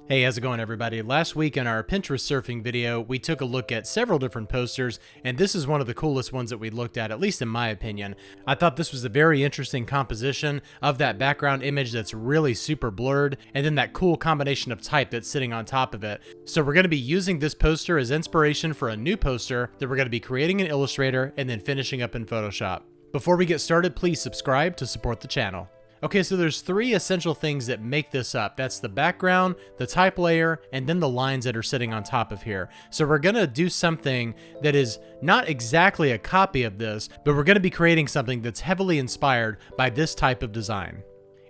Hey, how's it going, everybody? Last week in our Pinterest surfing video, we took a look at several different posters, and this is one of the coolest ones that we looked at least in my opinion. I thought this was a very interesting composition of that background image that's really super blurred, and then that cool combination of type that's sitting on top of it. So we're going to be using this poster as inspiration for a new poster that we're going to be creating in Illustrator and then finishing up in Photoshop. Before we get started, please subscribe to support the channel. Okay, so there's three essential things that make this up. That's the background, the type layer, and then the lines that are sitting on top of here. So we're gonna do something that is not exactly a copy of this, but we're gonna be creating something that's heavily inspired by this type of design.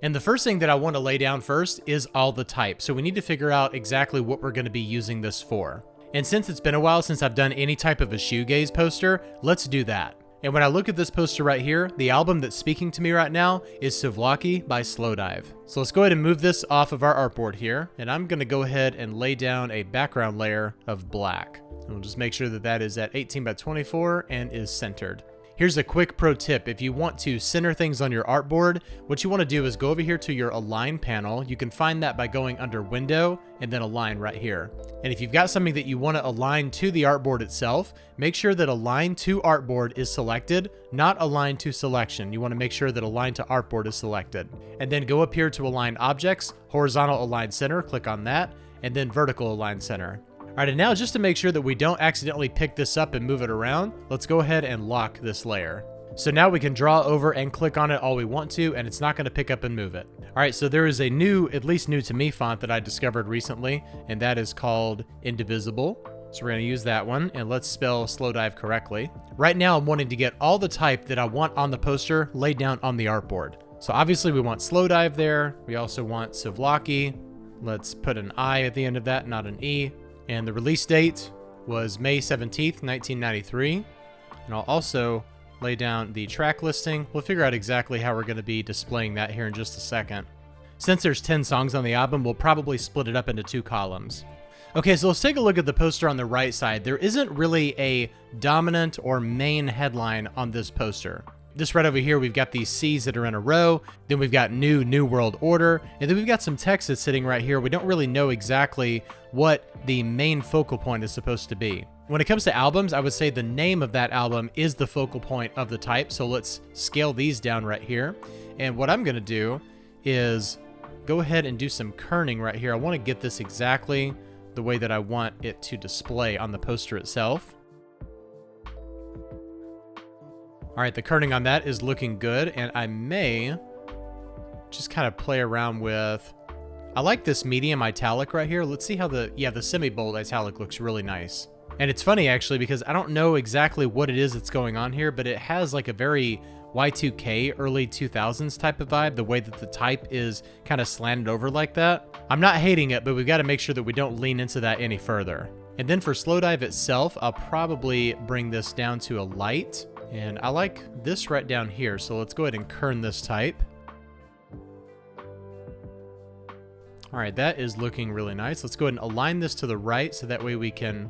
And the first thing that I want to lay down first is all the type. So we need to figure out exactly what we're gonna be using this for. And since it's been a while since I've done any type of a shoegaze poster, let's do that. And when I look at this poster right here, the album that's speaking to me right now is Souvlaki by Slowdive. So let's go ahead and move this off of our artboard here. And I'm gonna go ahead and lay down a background layer of black. And we'll just make sure that that is at 18 by 24 and is centered. Here's a quick pro tip. If you want to center things on your artboard, what you want to do is go over here to your Align panel. You can find that by going under Window and then Align right here. And if you've got something that you want to align to the artboard itself, make sure that Align to Artboard is selected, not Align to Selection. You want to make sure that Align to Artboard is selected. And then go up here to Align Objects, Horizontal Align Center, click on that, and then Vertical Align Center. All right, and now just to make sure that we don't accidentally pick this up and move it around, let's go ahead and lock this layer. So now we can draw over and click on it all we want to, and it's not going to pick up and move it. All right, so there is a new, at least new to me, font that I discovered recently, and that is called Indivisible. So we're going to use that one, and let's spell Slowdive correctly. Right now, I'm wanting to get all the type that I want on the poster laid down on the artboard. So obviously we want Slowdive there. We also want Souvlaki. Let's put an I at the end of that, not an E. And the release date was May 17th, 1993. And I'll also lay down the track listing. We'll figure out exactly how we're going to be displaying that here in just a second. Since there's 10 songs on the album, we'll probably split it up into 2 columns. Okay, so let's take a look at the poster on the right side. There isn't really a dominant or main headline on this poster. This right over here, we've got these C's that are in a row, then we've got New World Order, and then we've got some text that's sitting right here. We don't really know exactly what the main focal point is supposed to be. When it comes to albums, I would say the name of that album is the focal point of the type, so let's scale these down right here. And what I'm gonna do is go ahead and do some kerning right here. I wanna get this exactly the way that I want it to display on the poster itself. All right, the kerning on that is looking good, and I may just kind of play around with, I like this medium italic right here. Let's see how the semi-bold italic looks really nice. And it's funny actually, because I don't know exactly what it is that's going on here, but it has like a very Y2K, early 2000s type of vibe, the way that the type is kind of slanted over like that. I'm not hating it, but we've got to make sure that we don't lean into that any further. And then for Slowdive itself, I'll probably bring this down to a light. And I like this right down here, so let's go ahead and kern this type. All right, that is looking really nice. Let's go ahead and align this to the right, so that way we can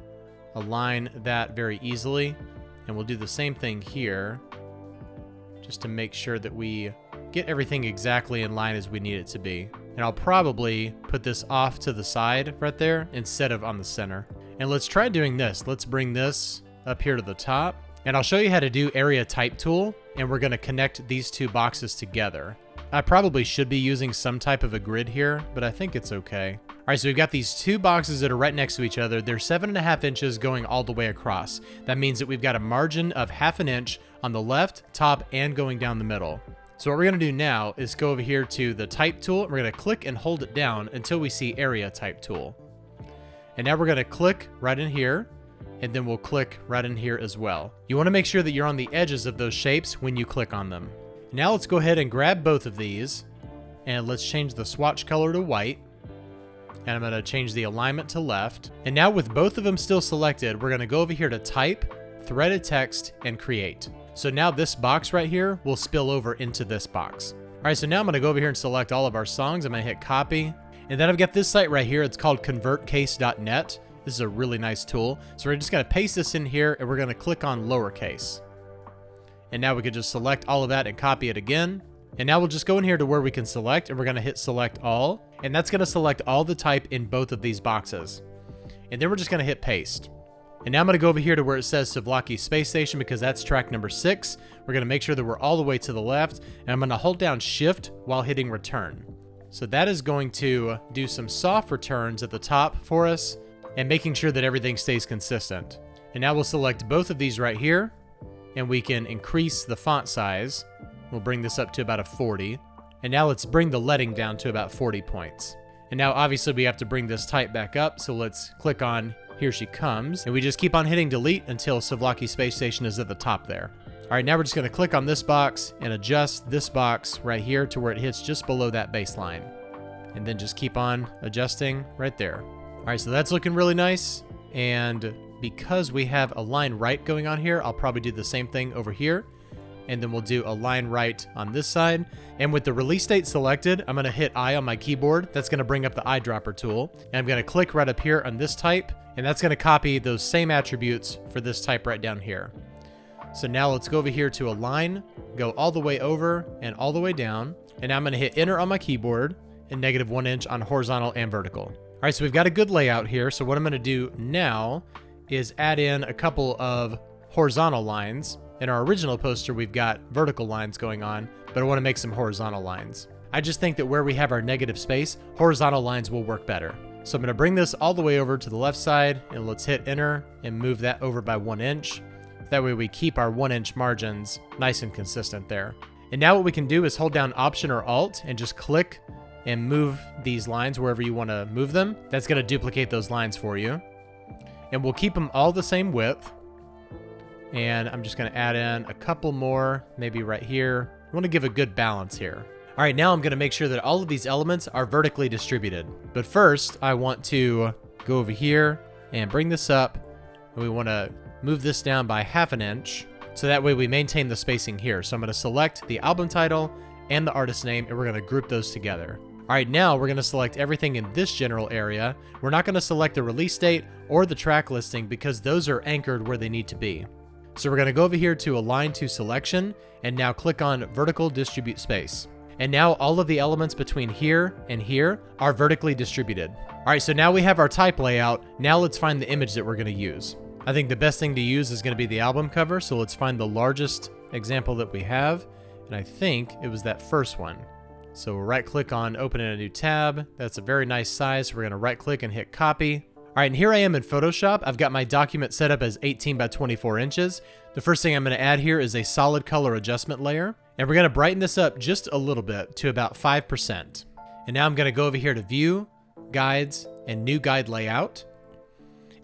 align that very easily. And we'll do the same thing here, just to make sure that we get everything exactly in line as we need it to be. And I'll probably put this off to the side right there instead of on the center. And let's try doing this. Let's bring this up here to the top. And I'll show you how to do Area Type Tool, and we're going to connect these 2 boxes together. I probably should be using some type of a grid here, but I think it's okay. All right, so we've got these 2 boxes that are right next to each other. They're 7.5 inches going all the way across. That means that we've got a margin of 1/2 inch on the left, top, and going down the middle. So what we're going to do now is go over here to the Type Tool. We're going to click and hold it down until we see Area Type Tool. And now we're going to click right in here. And then we'll click right in here as well. You want to make sure that you're on the edges of those shapes when you click on them. Now let's go ahead and grab both of these, and let's change the swatch color to white. And I'm going to change the alignment to left. And now with both of them still selected, we're going to go over here to Type, Threaded Text, and Create. So now this box right here will spill over into this box. All right, so now I'm going to go over here and select all of our songs. I'm going to hit Copy. And then I've got this site right here. It's called convertcase.net. This is a really nice tool. So we're just going to paste this in here, and we're going to click on lowercase. And now we can just select all of that and copy it again. And then we're going to click on lowercase. And now we can just select all of that and copy it again. And now we'll just go in here to where we can select, and we're going to hit select all, and that's going to select all the type in both of these boxes. And then we're just going to hit paste. And now I'm going to go over here to where it says Souvlaki Space Station because that's track number 6. We're going to make sure that we're all the way to the left, and I'm going to hold down shift while hitting return. So that is going to do some soft returns at the top for us and making sure that everything stays consistent. And now we'll select both of these right here, and we can increase the font size. We'll bring this up to about a 40. And now let's bring the leading down to about 40 points. And now obviously we have to bring this type back up, so let's click on Here She Comes, and we just keep on hitting delete until Souvlaki Space Station is at the top there. All right, now we're just going to click on this box and adjust this box right here to where it hits just below that baseline. And then just keep on adjusting right there. All right, so that's looking really nice. And because we have a line right going on here, I'll probably do the same thing over here. And then we'll do a line right on this side. And with the release date selected, I'm going to hit I on my keyboard. That's going to bring up the eyedropper tool. And I'm going to click right up here on this type, and that's going to copy those same attributes for this type right down here. So now let's go over here to align, go all the way over and all the way down. And now I'm going to hit enter on my keyboard and -1 inch on horizontal and vertical. All right, so we've got a good layout here. So what I'm going to do now is add in a couple of horizontal lines. In our original poster, we've got vertical lines going on, but I want to make some horizontal lines. I just think that where we have our negative space, horizontal lines will work better. So I'm going to bring this all the way over to the left side, and let's hit enter and move that over by 1 inch. That way we keep our 1 inch margins nice and consistent there. And now what we can do is hold down Option or Alt and just click and move these lines wherever you want to move them. That's going to duplicate those lines for you. And we'll keep them all the same width. And I'm just going to add in a couple more, maybe right here. I want to give a good balance here. All right, now I'm going to make sure that all of these elements are vertically distributed. But first, I want to go over here and bring this up. And we want to move this down by ½ inch, so that way we maintain the spacing here. So I'm going to select the album title and the artist name, and we're going to group those together. All right, now we're going to select everything in this general area. We're not going to select the release date or the track listing because those are anchored where they need to be. So we're going to go over here to Align to Selection, and now click on Vertical Distribute Space. And now all of the elements between here and here are vertically distributed. All right, so now we have our type layout. Now let's find the image that we're going to use. I think the best thing to use is going to be the album cover, so let's find the largest example that we have. And I think it was that first one. So we'll right-click on Open in a new tab. That's a very nice size. So we're going to right-click and hit Copy. All right, and here I am in Photoshop. I've got my document set up as 18 by 24 inches. The first thing I'm going to add here is a solid color adjustment layer. And we're going to brighten this up just a little bit to about 5%. And now I'm going to go over here to View, Guides, and New Guide Layout.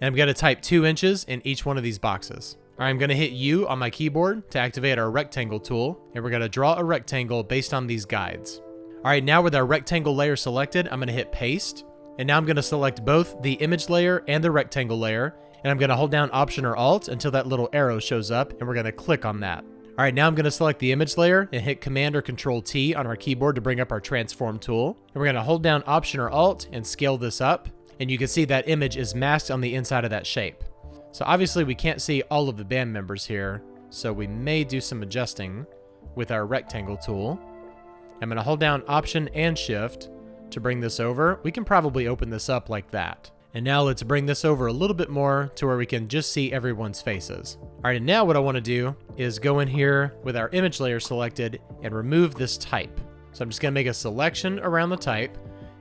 And I'm going to type 2 inches in each one of these boxes. All right, I'm going to hit U on my keyboard to activate our rectangle tool. And we're going to draw a rectangle based on these guides. All right, now with our rectangle layer selected, I'm going to hit Paste. And now I'm going to select both the image layer and the rectangle layer. And I'm going to hold down Option or Alt until that little arrow shows up, and we're going to click on that. All right, now I'm going to select the image layer and hit Command or Control T on our keyboard to bring up our transform tool. And we're going to hold down Option or Alt and scale this up. And you can see that image is masked on the inside of that shape. So obviously we can't see all of the band members here, so we may do some adjusting with our rectangle tool. I'm going to hold down Option and Shift to bring this over. We can probably open this up like that. And now let's bring this over a little bit more to where we can just see everyone's faces. All right, and now what I want to do is go in here with our image layer selected and remove this type. So I'm just going to make a selection around the type.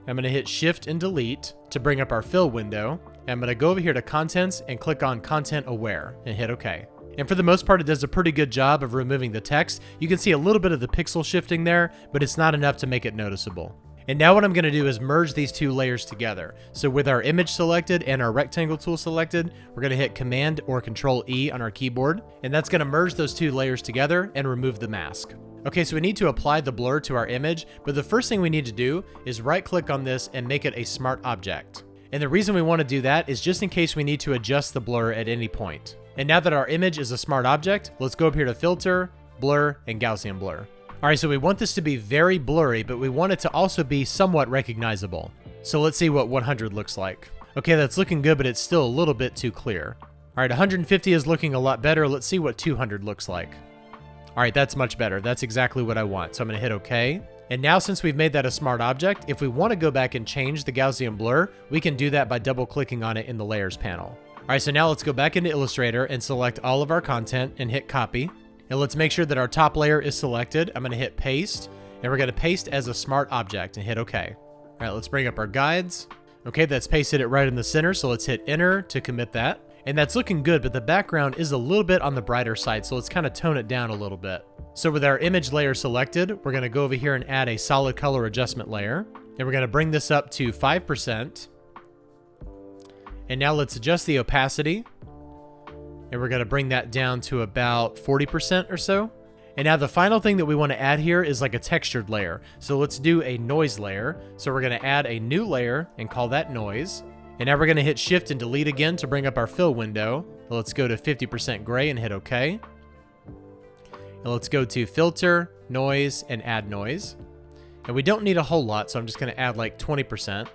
I'm going to hit Shift and Delete to bring up our fill window. And I'm going to go over here to Contents and click on Content Aware and hit OK. And for the most part, it does a pretty good job of removing the text. You can see a little bit of the pixel shifting there, but it's not enough to make it noticeable. And now what I'm going to do is merge these two layers together. So with our image selected and our rectangle tool selected, we're going to hit Command or Control E on our keyboard. And that's going to merge those two layers together and remove the mask. Okay, so we need to apply the blur to our image, but the first thing we need to do is right-click on this and make it a smart object. And the reason we want to do that is just in case we need to adjust the blur at any point. And now that our image is a smart object, let's go up here to Filter, Blur, and Gaussian Blur. All right, so we want this to be very blurry, but we want it to also be somewhat recognizable. So let's see what 100 looks like. Okay, that's looking good, but it's still a little bit too clear. All right, 150 is looking a lot better. Let's see what 200 looks like. All All right, that's much better. That's exactly what I want. So I'm gonna hit OK. And now since we've made that a smart object, if we want to go back and change the Gaussian blur, we can do that by double clicking on it in the layers panel. All right, so now let's go back into Illustrator and select all of our content and hit copy. And let's make sure that our top layer is selected. I'm gonna hit paste, and we're gonna paste as a smart object and hit OK. All right, let's bring up our guides. Okay, that's pasted it right in the center, so let's hit enter to commit that. And that's looking good, but the background is a little bit on the brighter side, so let's kind of tone it down a little bit. So with our image layer selected, we're gonna go over here and add a solid color adjustment layer. And we're gonna bring this up to 5%. And now let's adjust the opacity. And we're gonna bring that down to about 40% or so. And now the final thing that we wanna add here is like a textured layer. So let's do a noise layer. So we're gonna add a new layer and call that noise. And now we're gonna hit shift and delete again to bring up our fill window. Let's go to 50% gray and hit OK. And let's go to filter, noise, and add noise. And we don't need a whole lot, so I'm just gonna add like 20%.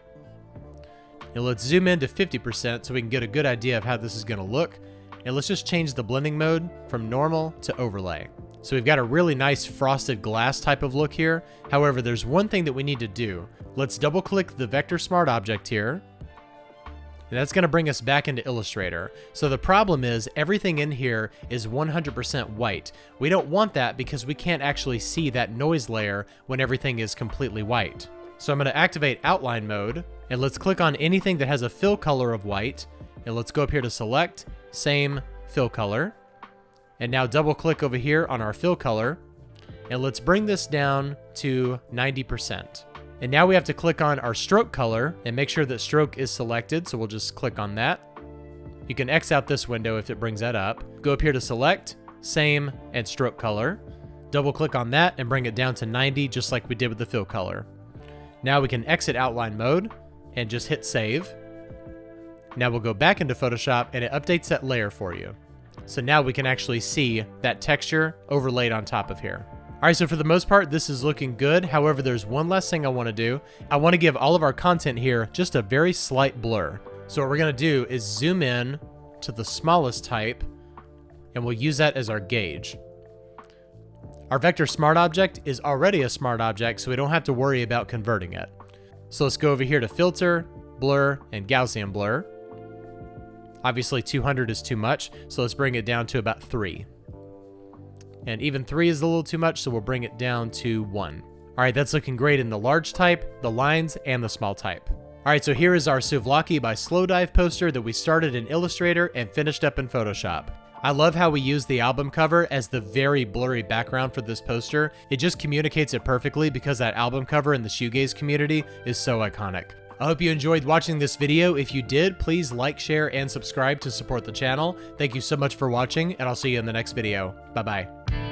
And let's zoom in to 50% so we can get a good idea of how this is gonna look. And let's just change the blending mode from normal to overlay. So we've got a really nice frosted glass type of look here. However, there's one thing that we need to do. Let's double click the vector smart object here. And that's going to bring us back into Illustrator. So the problem is everything in here is 100% white. We don't want that because we can't actually see that noise layer when everything is completely white. So I'm going to activate outline mode, and let's click on anything that has a fill color of white. And let's go up here to select, same fill color. And now double click over here on our fill color. And let's bring this down to 90%. And now we have to click on our stroke color and make sure that stroke is selected. So we'll just click on that. You can X out this window if it brings that up. Go up here to select, same, and stroke color. Double click on that and bring it down to 90 just like we did with the fill color. Now we can exit outline mode and just hit save. Now we'll go back into Photoshop and it updates that layer for you. So now we can actually see that texture overlaid on top of here. All right, so for the most part, this is looking good. However, there's one last thing I want to do. I want to give all of our content here just a very slight blur. So what we're going to do is zoom in to the smallest type, and we'll use that as our gauge. Our vector smart object is already a smart object, so we don't have to worry about converting it. So let's go over here to filter, blur, and Gaussian blur. Obviously 200 is too much, so let's bring it down to about 3. And even 3 is a little too much, so we'll bring it down to 1. All right, that's looking great in the large type, the lines, and the small type. All right, so here is our Souvlaki by Slowdive poster that we started in Illustrator and finished up in Photoshop. I love how we use the album cover as the very blurry background for this poster. It just communicates it perfectly because that album cover in the shoegaze community is so iconic. I hope you enjoyed watching this video. If you did, please like, share, and subscribe to support the channel. Thank you so much for watching, and I'll see you in the next video. Bye-bye.